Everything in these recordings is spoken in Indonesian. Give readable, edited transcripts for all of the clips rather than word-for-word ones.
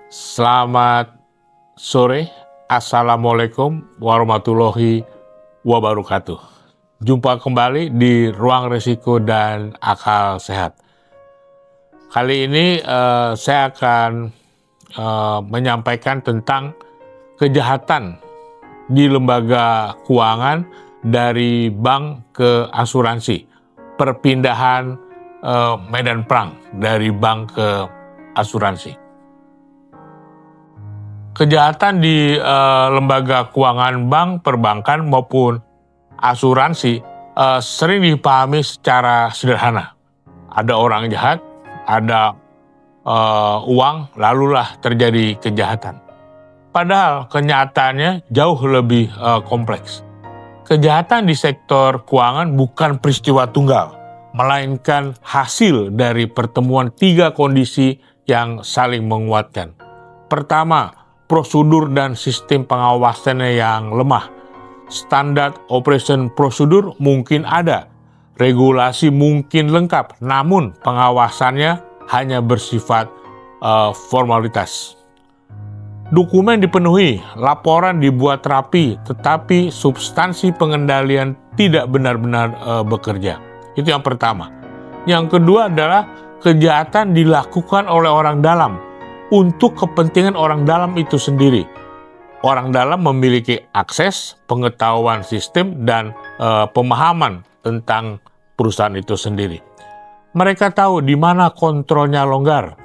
Selamat sore, Assalamualaikum warahmatullahi wabarakatuh. Jumpa kembali di Ruang Risiko dan Akal Sehat. Kali ini saya akan menyampaikan tentang kejahatan di lembaga keuangan dari bank ke asuransi. Perpindahan medan perang dari bank ke asuransi. Kejahatan di lembaga keuangan bank, perbankan maupun asuransi sering dipahami secara sederhana. Ada orang jahat, ada uang, lalulah terjadi kejahatan. Padahal kenyataannya jauh lebih kompleks. Kejahatan di sektor keuangan bukan peristiwa tunggal, melainkan hasil dari pertemuan tiga kondisi yang saling menguatkan. Pertama, prosedur dan sistem pengawasannya yang lemah. Standar operation prosedur mungkin ada, regulasi mungkin lengkap, namun pengawasannya hanya bersifat formalitas. Dokumen dipenuhi, laporan dibuat rapi, tetapi substansi pengendalian tidak benar-benar bekerja. Itu yang pertama. Yang kedua adalah kejahatan dilakukan oleh orang dalam untuk kepentingan orang dalam itu sendiri. Orang dalam memiliki akses, pengetahuan sistem, dan pemahaman tentang perusahaan itu sendiri. Mereka tahu di mana kontrolnya longgar,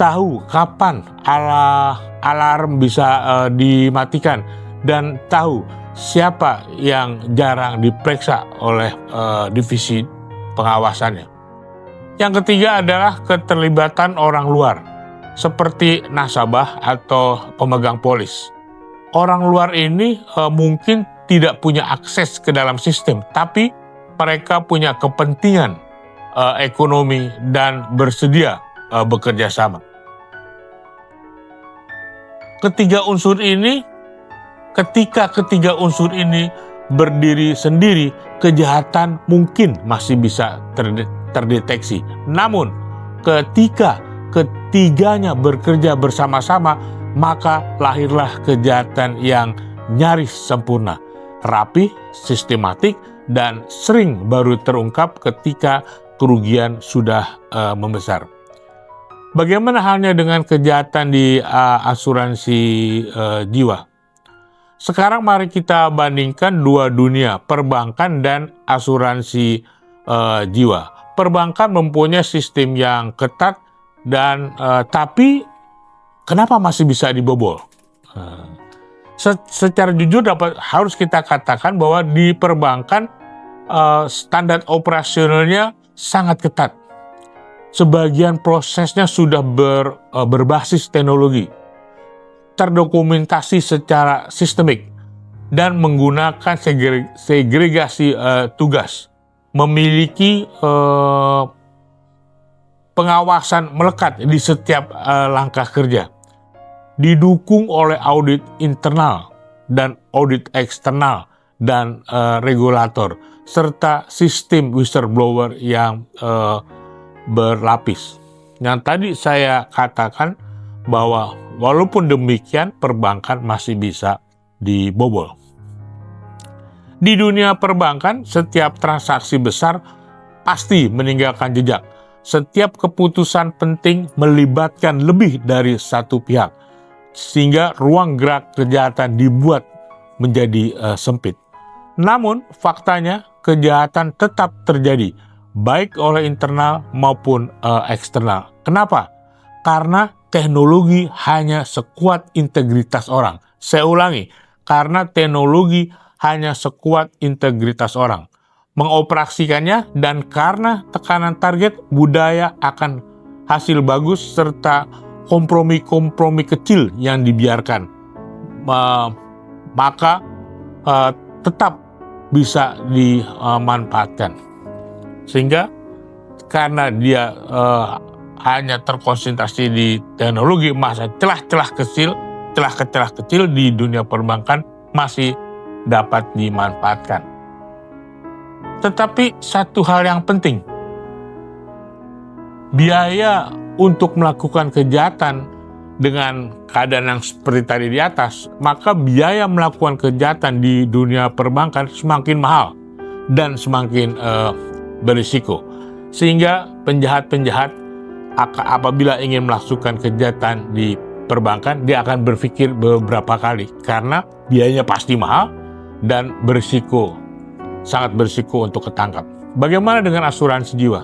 tahu kapan alarm bisa dimatikan, dan tahu siapa yang jarang diperiksa oleh divisi pengawasannya. Yang ketiga adalah keterlibatan orang luar, seperti nasabah atau pemegang polis. Orang luar ini mungkin tidak punya akses ke dalam sistem, tapi mereka punya kepentingan ekonomi dan bersedia bekerja sama. Ketika ketiga unsur ini berdiri sendiri, kejahatan mungkin masih bisa terdeteksi. Namun, ketika ketiganya bekerja bersama-sama, maka lahirlah kejahatan yang nyaris sempurna, rapi, sistematik, dan sering baru terungkap ketika kerugian sudah membesar. Bagaimana halnya dengan kejahatan di asuransi jiwa? Sekarang mari kita bandingkan dua dunia, perbankan dan asuransi jiwa. Perbankan mempunyai sistem yang ketat, dan tapi kenapa masih bisa dibobol? Secara jujur harus kita katakan bahwa di perbankan standar operasionalnya sangat ketat. Sebagian prosesnya sudah berbasis teknologi, terdokumentasi secara sistemik, dan menggunakan segregasi tugas, memiliki pengawasan melekat di setiap langkah kerja, didukung oleh audit internal dan audit eksternal dan regulator, serta sistem whistleblower yang berlapis. Yang tadi saya katakan bahwa walaupun demikian perbankan masih bisa dibobol. Di dunia perbankan, setiap transaksi besar pasti meninggalkan jejak. Setiap keputusan penting melibatkan lebih dari satu pihak, sehingga ruang gerak kejahatan dibuat menjadi sempit. Namun, faktanya kejahatan tetap terjadi, baik oleh internal maupun eksternal. Kenapa? Karena teknologi hanya sekuat integritas orang. Saya ulangi, karena teknologi hanya sekuat integritas orang. Mengoperasikannya, dan karena tekanan target, budaya akan hasil bagus serta kompromi-kompromi kecil yang dibiarkan, maka tetap bisa dimanfaatkan. Sehingga karena dia hanya terkonsentrasi di teknologi, maka celah-celah kecil di dunia perbankan masih dapat dimanfaatkan. Tetapi satu hal yang penting, biaya untuk melakukan kejahatan dengan keadaan yang seperti tadi di atas, maka biaya melakukan kejahatan di dunia perbankan semakin mahal dan semakin berisiko. Sehingga penjahat-penjahat apabila ingin melakukan kejahatan di perbankan, dia akan berpikir beberapa kali karena biayanya pasti mahal dan berisiko, sangat berisiko untuk ketangkap. Bagaimana dengan asuransi jiwa?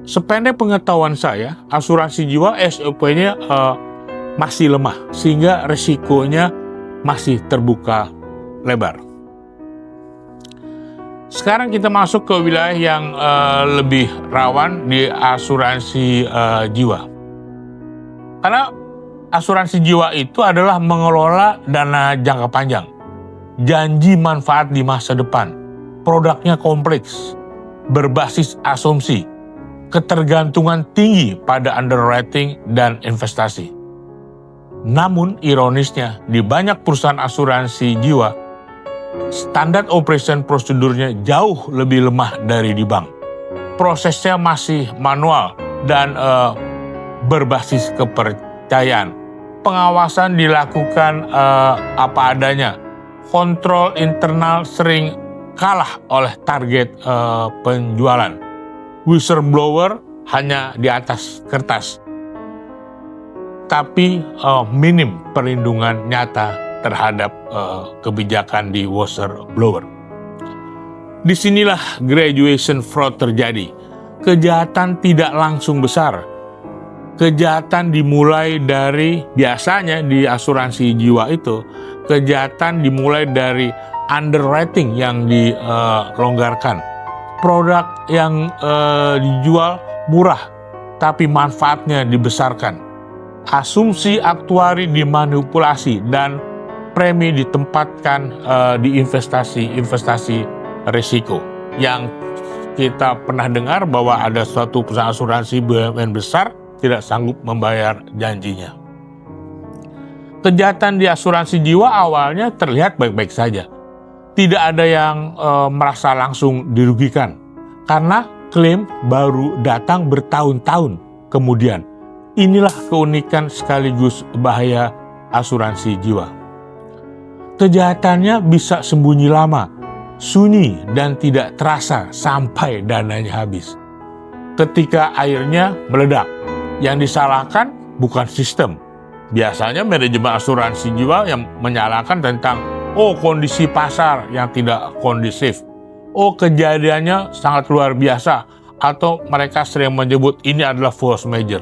Sependek pengetahuan saya, asuransi jiwa SOP-nya masih lemah, sehingga resikonya masih terbuka lebar. Sekarang kita masuk ke wilayah yang lebih rawan di asuransi jiwa. Karena asuransi jiwa itu adalah mengelola dana jangka panjang, janji manfaat di masa depan, produknya kompleks, berbasis asumsi, ketergantungan tinggi pada underwriting dan investasi. Namun ironisnya, di banyak perusahaan asuransi jiwa, standar operation prosedurnya jauh lebih lemah dari di bank. Prosesnya masih manual dan berbasis kepercayaan. Pengawasan dilakukan apa adanya. Kontrol internal sering kalah oleh target penjualan. Whistleblower hanya di atas kertas, tapi minim perlindungan nyata terhadap kebijakan di whistleblower. Disinilah graduation fraud terjadi. Kejahatan tidak langsung besar. Kejahatan dimulai dari, biasanya di asuransi jiwa itu, kejahatan dimulai dari underwriting yang dilonggarkan. Produk yang dijual murah, tapi manfaatnya dibesarkan. Asumsi aktuari dimanipulasi dan premi ditempatkan di investasi risiko. Yang kita pernah dengar bahwa ada suatu perusahaan asuransi BUMN besar tidak sanggup membayar janjinya. Kejahatan di asuransi jiwa awalnya terlihat baik-baik saja. Tidak ada yang merasa langsung dirugikan karena klaim baru datang bertahun-tahun kemudian. Inilah keunikan sekaligus bahaya asuransi jiwa. Kejahatannya bisa sembunyi lama, sunyi dan tidak terasa sampai dananya habis. Ketika airnya meledak, yang disalahkan bukan sistem. Biasanya manajemen asuransi jiwa yang menyalahkan tentang kondisi pasar yang tidak kondusif. Kejadiannya sangat luar biasa. Atau mereka sering menyebut ini adalah force major.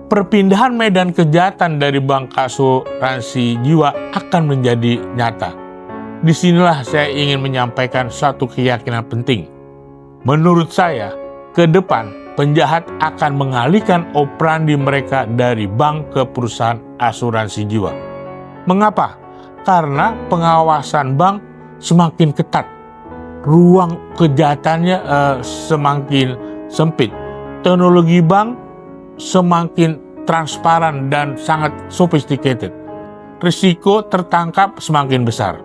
Perpindahan medan kejahatan dari bank asuransi jiwa akan menjadi nyata. Disinilah saya ingin menyampaikan satu keyakinan penting. Menurut saya, ke depan penjahat akan mengalihkan operandi mereka dari bank ke perusahaan asuransi jiwa. Mengapa? Karena pengawasan bank semakin ketat, ruang kejahatannya semakin sempit, teknologi bank semakin transparan dan sangat sophisticated, risiko tertangkap semakin besar.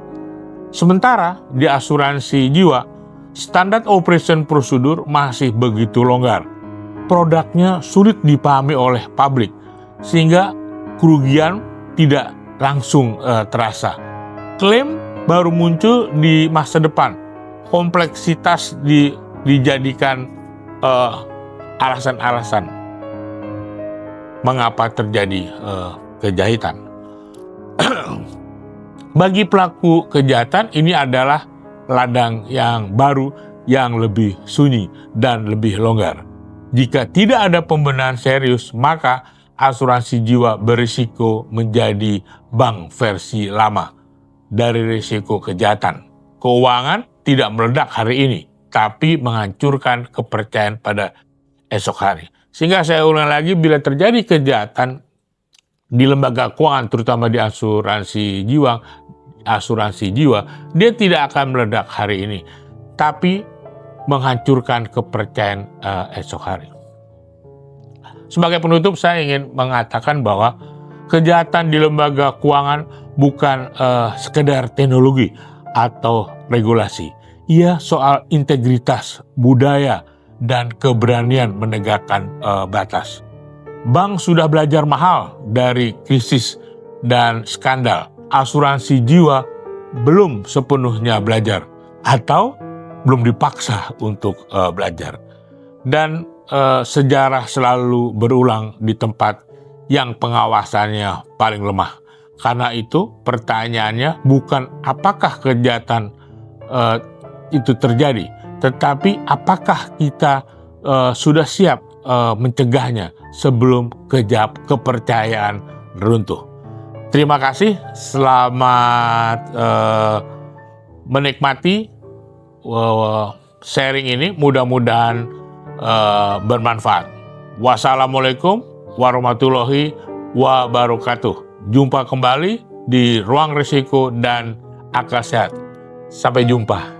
Sementara di asuransi jiwa, standar operation prosedur masih begitu longgar, produknya sulit dipahami oleh publik, sehingga kerugian tidak langsung terasa. Klaim baru muncul di masa depan. Kompleksitas dijadikan alasan-alasan mengapa terjadi kejahitan. Bagi pelaku kejahatan ini adalah ladang yang baru yang lebih sunyi dan lebih longgar. Jika tidak ada pembenahan serius, maka asuransi jiwa berisiko menjadi bank versi lama dari risiko kejahatan. Keuangan tidak meledak hari ini, tapi menghancurkan kepercayaan pada esok hari. Sehingga saya ulang lagi, bila terjadi kejahatan di lembaga keuangan, terutama di asuransi jiwa, dia tidak akan meledak hari ini, tapi menghancurkan kepercayaan esok hari. Sebagai penutup, saya ingin mengatakan bahwa kejahatan di lembaga keuangan bukan sekedar teknologi atau regulasi. Ia soal integritas, budaya, dan keberanian menegakkan batas. Bank sudah belajar mahal dari krisis dan skandal. Asuransi jiwa belum sepenuhnya belajar atau belum dipaksa untuk belajar. Dan sejarah selalu berulang di tempat yang pengawasannya paling lemah. Karena itu pertanyaannya bukan apakah kejahatan itu terjadi, tetapi apakah kita sudah siap mencegahnya sebelum kepercayaan runtuh. Terima kasih, selamat menikmati sharing ini, mudah-mudahan bermanfaat. Wassalamualaikum warahmatullahi wabarakatuh. Jumpa kembali di Ruang Risiko dan Akal Sehat. Sampai jumpa.